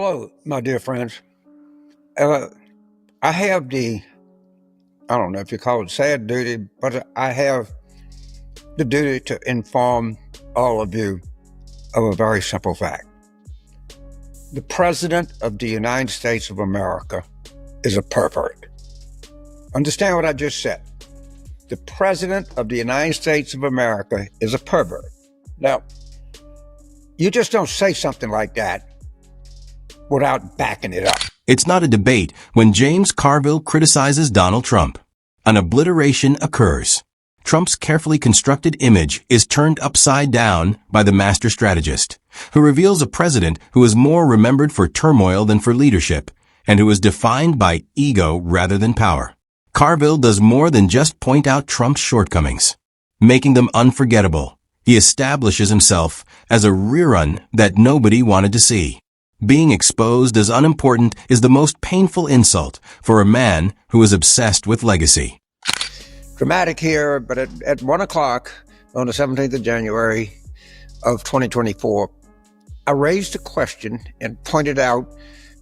Hello, my dear friends. Uh, I have I don't know if you call it sad duty, but I have the duty to inform all of you of a very simple fact. The President of the United States of America is a pervert. Understand what I just said. The President of the United States of America is a pervert. Now, you just don't say something like that without backing it up. It's not a debate when James Carville criticizes Donald Trump. An obliteration occurs. Trump's carefully constructed image is turned upside down by the master strategist, who reveals a president who is more remembered for turmoil than for leadership, and who is defined by ego rather than power. Carville does more than just point out Trump's shortcomings, making them unforgettable. He establishes himself as a rerun that nobody wanted to see. Being exposed as unimportant is the most painful insult for a man who is obsessed with legacy. Dramatic here, but at 1 o'clock on the 17th of January of 2024, I raised a question and pointed out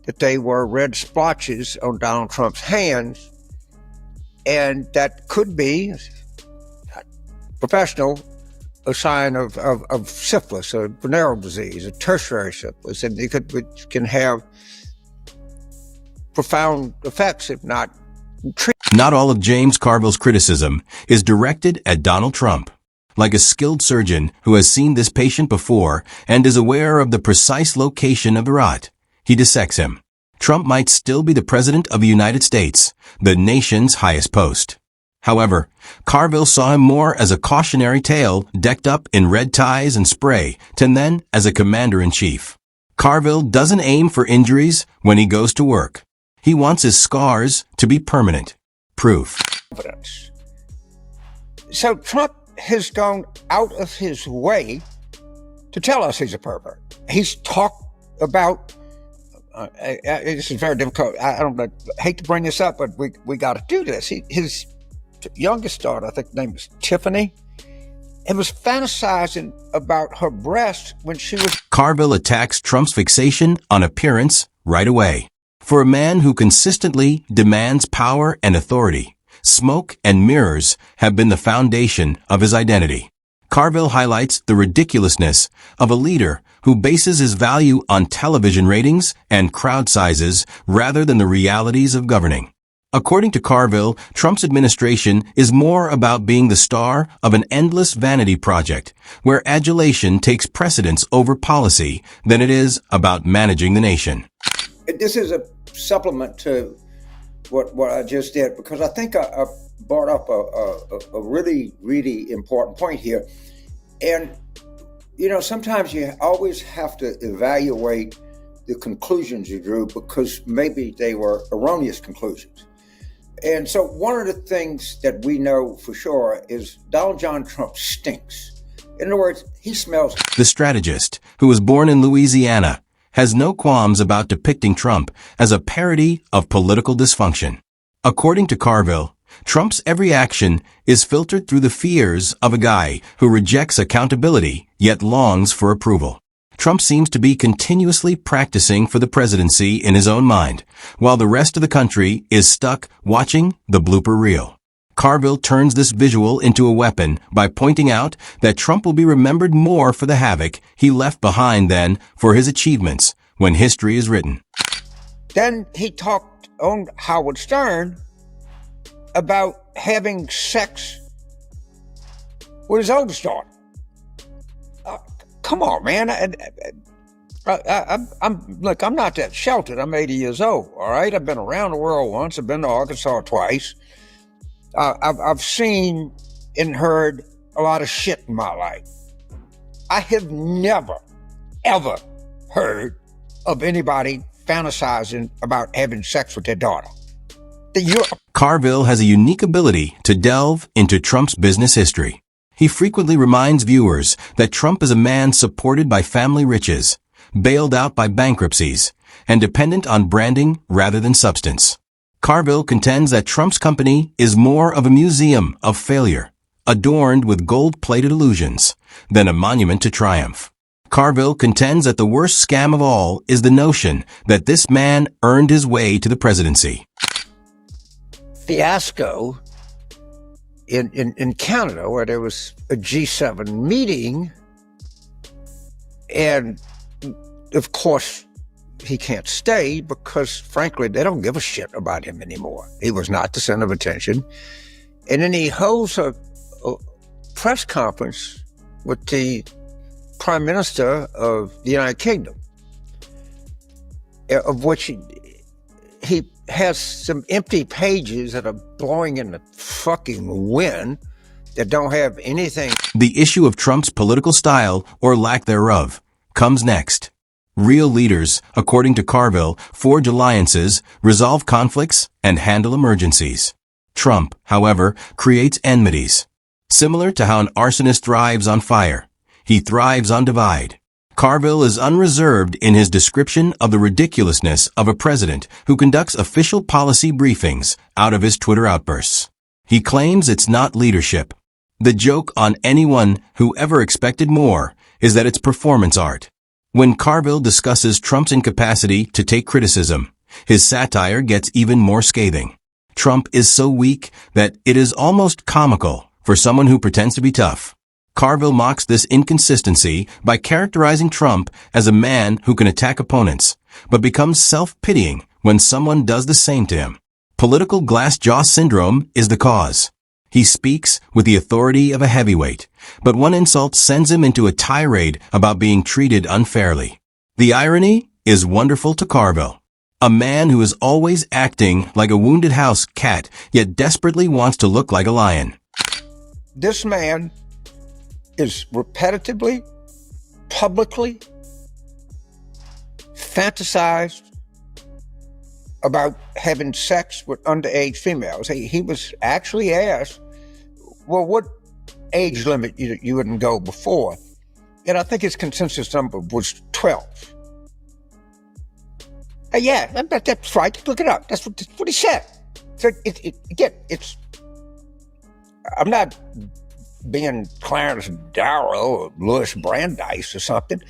that they were red splotches on Donald Trump's hands, and that could be professional a sign of syphilis, a venereal disease, a tertiary syphilis, and which can have profound effects if not treated. Not all of James Carville's criticism is directed at Donald Trump. Like a skilled surgeon who has seen this patient before and is aware of the precise location of the rot, he dissects him. Trump might still be the President of the United States, the nation's highest post. However, Carville saw him more as a cautionary tale decked up in red ties and spray than as a commander-in-chief. Carville doesn't aim for injuries when he goes to work. He wants his scars to be permanent. Proof. Evidence. So Trump has gone out of his way to tell us he's a pervert. He's talked about, this is very difficult. I hate to bring this up, but we got to do this. His youngest daughter, I think the name was Tiffany, and was fantasizing about her breast when she was... Carville attacks Trump's fixation on appearance right away. For a man who consistently demands power and authority, smoke and mirrors have been the foundation of his identity. Carville highlights the ridiculousness of a leader who bases his value on television ratings and crowd sizes rather than the realities of governing. According to Carville, Trump's administration is more about being the star of an endless vanity project, where adulation takes precedence over policy than it is about managing the nation. This is a supplement to what I just did, because I think I brought up a really, really important point here. And, sometimes you always have to evaluate the conclusions you drew because maybe they were erroneous conclusions. And so one of the things that we know for sure is Donald John Trump stinks. In other words, he smells. The strategist, who was born in Louisiana, has no qualms about depicting Trump as a parody of political dysfunction. According to Carville, Trump's every action is filtered through the fears of a guy who rejects accountability yet longs for approval. Trump seems to be continuously practicing for the presidency in his own mind, while the rest of the country is stuck watching the blooper reel. Carville turns this visual into a weapon by pointing out that Trump will be remembered more for the havoc he left behind than for his achievements when history is written. Then he talked on Howard Stern about having sex with his oldest daughter. Come on, man. I'm not that sheltered. I'm 80 years old, all right? I've been around the world once. I've been to Arkansas twice. I've seen and heard a lot of shit in my life. I have never, ever heard of anybody fantasizing about having sex with their daughter. Carville has a unique ability to delve into Trump's business history. He frequently reminds viewers that Trump is a man supported by family riches, bailed out by bankruptcies, and dependent on branding rather than substance. Carville contends that Trump's company is more of a museum of failure, adorned with gold-plated illusions, than a monument to triumph. Carville contends that the worst scam of all is the notion that this man earned his way to the presidency. Fiasco in Canada, where there was a G7 meeting, and of course he can't stay because, frankly, they don't give a shit about him anymore. He was not the center of attention. And then he holds a press conference with the Prime Minister of the United Kingdom, of which he has some empty pages that are blowing in the fucking wind that don't have anything. The issue of Trump's political style, or lack thereof, comes next. Real leaders, according to Carville, forge alliances, resolve conflicts, and handle emergencies. Trump, however, creates enmities. Similar to how an arsonist thrives on fire, he thrives on divide. Carville is unreserved in his description of the ridiculousness of a president who conducts official policy briefings out of his Twitter outbursts. He claims it's not leadership. The joke on anyone who ever expected more is that it's performance art. When Carville discusses Trump's incapacity to take criticism, his satire gets even more scathing. Trump is so weak that it is almost comical for someone who pretends to be tough. Carville mocks this inconsistency by characterizing Trump as a man who can attack opponents, but becomes self-pitying when someone does the same to him. Political glass-jaw syndrome is the cause. He speaks with the authority of a heavyweight, but one insult sends him into a tirade about being treated unfairly. The irony is wonderful to Carville. A man who is always acting like a wounded house cat, yet desperately wants to look like a lion. This man is repetitively, publicly fantasized about having sex with underage females. He was actually asked, well, what age limit you wouldn't go before? And I think his consensus number was 12. Yeah, that's right. Look it up. That's what he said. So again, I'm not being Clarence Darrow or Louis Brandeis or something.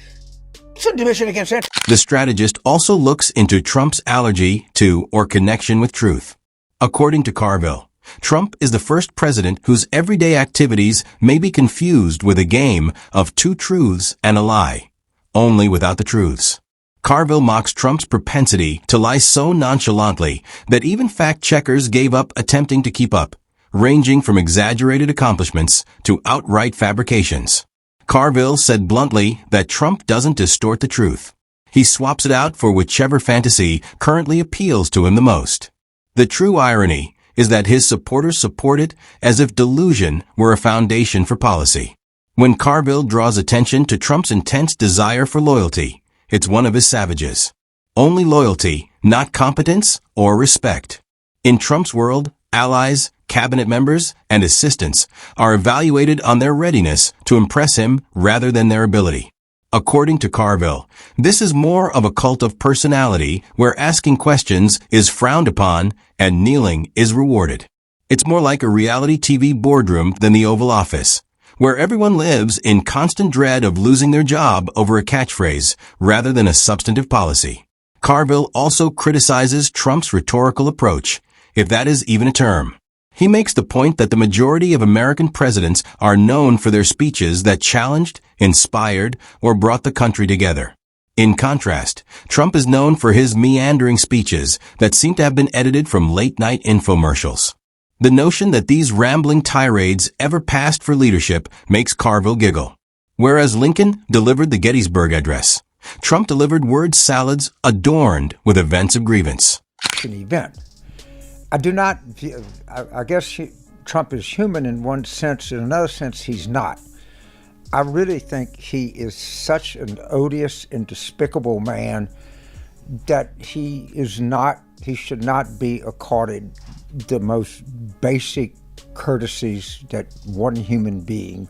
It's a division against it. The strategist also looks into Trump's allergy to or connection with truth. According to Carville, Trump is the first president whose everyday activities may be confused with a game of two truths and a lie, only without the truths. Carville mocks Trump's propensity to lie so nonchalantly that even fact-checkers gave up attempting to keep up, ranging from exaggerated accomplishments to outright fabrications. Carville said bluntly that Trump doesn't distort the truth. He swaps it out for whichever fantasy currently appeals to him the most. The true irony is that his supporters support it as if delusion were a foundation for policy. When Carville draws attention to Trump's intense desire for loyalty, it's one of his savages. Only loyalty, not competence or respect. In Trump's world, allies, cabinet members, and assistants are evaluated on their readiness to impress him rather than their ability. According to Carville, this is more of a cult of personality where asking questions is frowned upon and kneeling is rewarded. It's more like a reality TV boardroom than the Oval Office, where everyone lives in constant dread of losing their job over a catchphrase rather than a substantive policy. Carville also criticizes Trump's rhetorical approach, if that is even a term. He makes the point that the majority of American presidents are known for their speeches that challenged, inspired, or brought the country together. In contrast, Trump is known for his meandering speeches that seem to have been edited from late-night infomercials. The notion that these rambling tirades ever passed for leadership makes Carville giggle. Whereas Lincoln delivered the Gettysburg Address, Trump delivered word salads adorned with events of grievance. An event. I do not, I guess Trump is human in one sense, in another sense he's not. I really think he is such an odious and despicable man that he should not be accorded the most basic courtesies that one human being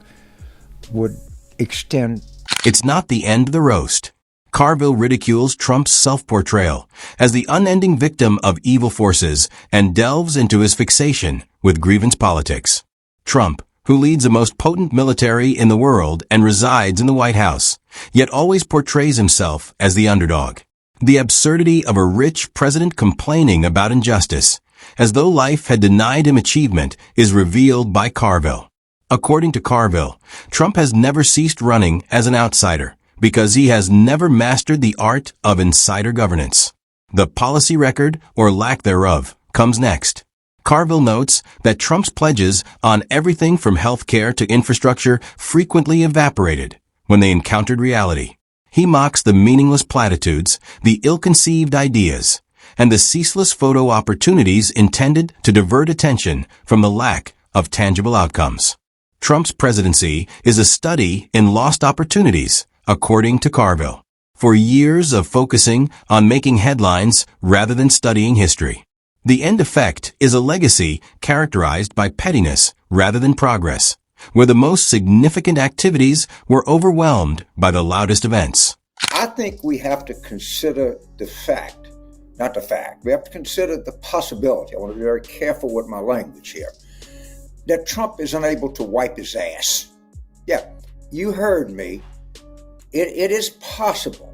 would extend. It's not the end of the roast. Carville ridicules Trump's self-portrayal as the unending victim of evil forces and delves into his fixation with grievance politics. Trump, who leads the most potent military in the world and resides in the White House, yet always portrays himself as the underdog. The absurdity of a rich president complaining about injustice, as though life had denied him achievement, is revealed by Carville. According to Carville, Trump has never ceased running as an outsider because he has never mastered the art of insider governance. The policy record, or lack thereof, comes next. Carville notes that Trump's pledges on everything from health care to infrastructure frequently evaporated when they encountered reality. He mocks the meaningless platitudes, the ill-conceived ideas, and the ceaseless photo opportunities intended to divert attention from the lack of tangible outcomes. Trump's presidency is a study in lost opportunities, according to Carville, for years of focusing on making headlines rather than studying history. The end effect is a legacy characterized by pettiness rather than progress, where the most significant activities were overwhelmed by the loudest events. I think we have to consider the fact, not the fact, we have to consider the possibility, I want to be very careful with my language here, that Trump is unable to wipe his ass. Yeah, you heard me. It is possible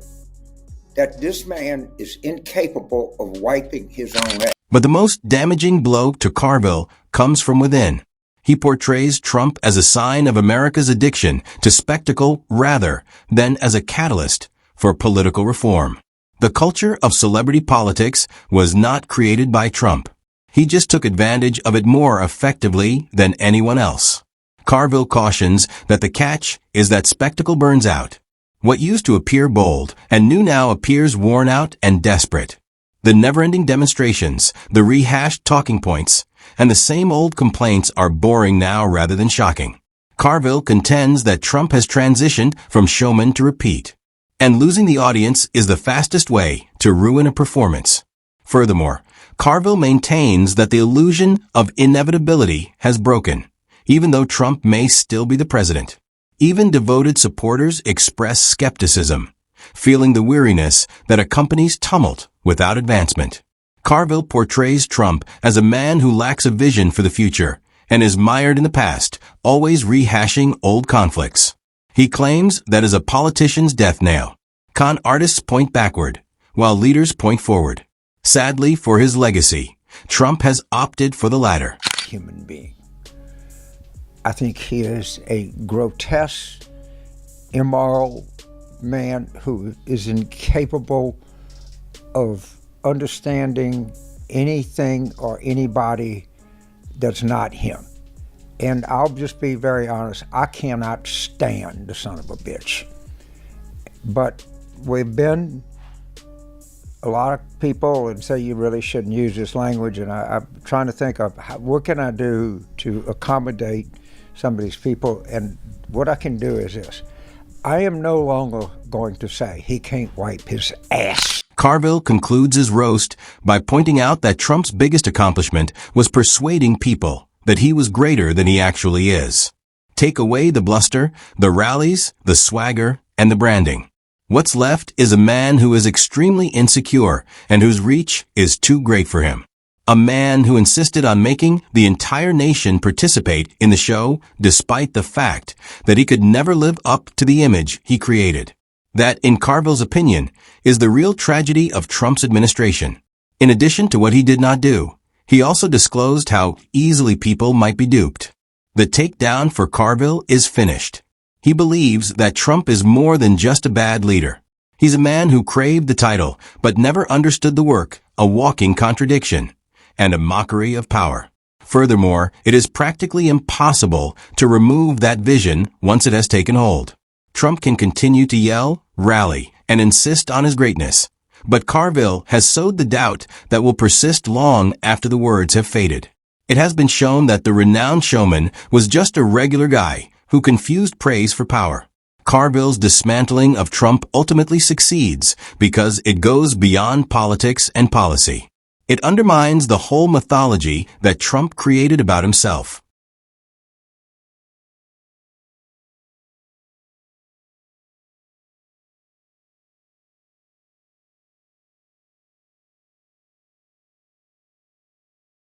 that this man is incapable of wiping his own ass. But the most damaging blow to Carville comes from within. He portrays Trump as a sign of America's addiction to spectacle rather than as a catalyst for political reform. The culture of celebrity politics was not created by Trump. He just took advantage of it more effectively than anyone else. Carville cautions that the catch is that spectacle burns out. What used to appear bold and new now appears worn out and desperate. The never-ending demonstrations, the rehashed talking points, and the same old complaints are boring now rather than shocking. Carville contends that Trump has transitioned from showman to repeat, and losing the audience is the fastest way to ruin a performance. Furthermore, Carville maintains that the illusion of inevitability has broken, even though Trump may still be the president. Even devoted supporters express skepticism, feeling the weariness that accompanies tumult without advancement. Carville portrays Trump as a man who lacks a vision for the future and is mired in the past, always rehashing old conflicts. He claims that as a politician's death knell, con artists point backward, while leaders point forward. Sadly for his legacy, Trump has opted for the latter. Human being. I think he is a grotesque, immoral man who is incapable of understanding anything or anybody that's not him. And I'll just be very honest, I cannot stand the son of a bitch. But we've been a lot of people and say you really shouldn't use this language, and I'm trying to think of what can I do to accommodate some of these people, and what I can do is this. I am no longer going to say he can't wipe his ass. Carville concludes his roast by pointing out that Trump's biggest accomplishment was persuading people that he was greater than he actually is. Take away the bluster, the rallies, the swagger, and the branding. What's left is a man who is extremely insecure and whose reach is too great for him. A man who insisted on making the entire nation participate in the show despite the fact that he could never live up to the image he created. That, in Carville's opinion, is the real tragedy of Trump's administration. In addition to what he did not do, he also disclosed how easily people might be duped. The takedown for Carville is finished. He believes that Trump is more than just a bad leader. He's a man who craved the title but never understood the work, a walking contradiction, and a mockery of power. Furthermore, it is practically impossible to remove that vision once it has taken hold. Trump can continue to yell, rally, and insist on his greatness, but Carville has sowed the doubt that will persist long after the words have faded. It has been shown that the renowned showman was just a regular guy who confused praise for power. Carville's dismantling of Trump ultimately succeeds because it goes beyond politics and policy. It undermines the whole mythology that Trump created about himself.